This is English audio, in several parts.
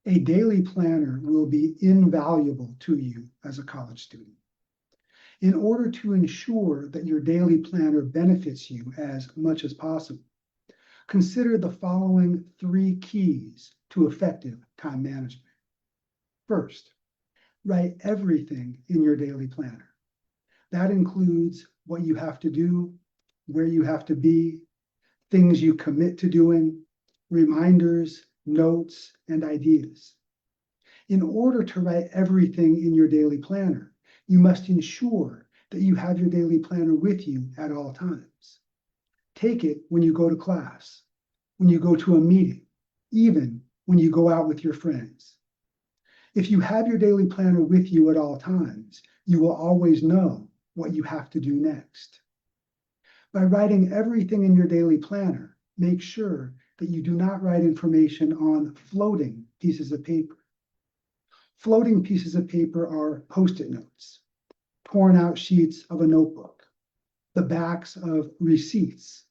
A daily planner will be invaluable to you as a college student. In order to ensure that your daily planner benefits you as much as possible, consider the following 3 keys to effective time management. First, write everything in your daily planner. That includes what you have to do, where you have to be, things you commit to doing, reminders, notes, and ideas. In order to write everything in your daily planner, you must ensure that you have your daily planner with you at all times. Take it when you go to class, when you go to a meeting, even when you go out with your friends. If you have your daily planner with you at all times, you will always know what you have to do next. By writing everything in your daily planner, make sure that you do not write information on floating pieces of paper. Floating pieces of paper are Post-it notes, torn out sheets of a notebook, the backs of receipts,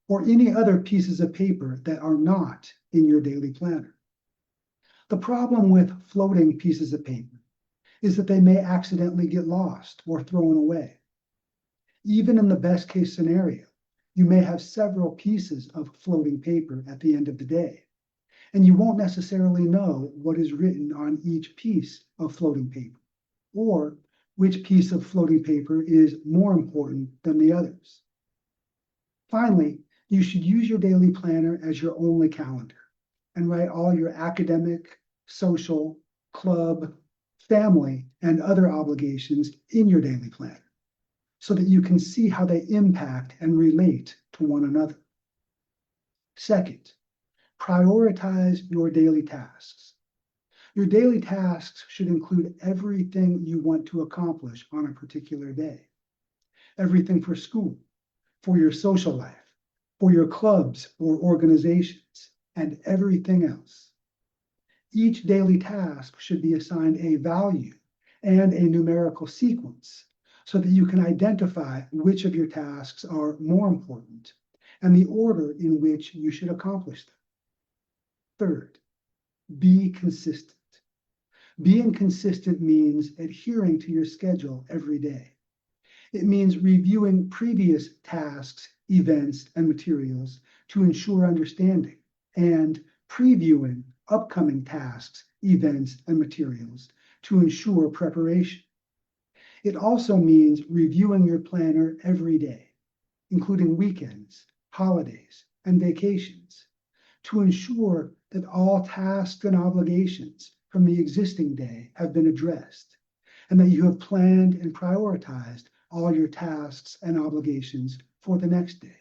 or any other pieces of paper that are not in your daily planner. The problem with floating pieces of paper is that they may accidentally get lost or thrown away. Even in the best case scenario, you may have several pieces of floating paper at the end of the day, and you won't necessarily know what is written on each piece of floating paper, or which piece of floating paper is more important than the others. Finally, you should use your daily planner as your only calendar and write all your academic, social, club, family, and other obligations in your daily planner so that you can see how they impact and relate to one another. Second, prioritize your daily tasks. Your daily tasks should include everything you want to accomplish on a particular day. Everything for school, for your social life, for your clubs or organizations, and everything else. Each daily task should be assigned a value and a numerical sequence so that you can identify which of your tasks are more important and the order in which you should accomplish them. Third, be consistent. Being consistent means adhering to your schedule every day. It means reviewing previous tasks, events, and materials to ensure understanding, and previewing upcoming tasks, events, and materials to ensure preparation. It also means reviewing your planner every day, including weekends, holidays, and vacations, to ensure that all tasks and obligations from the existing day have been addressed, and that you have planned and prioritized all your tasks and obligations for the next day.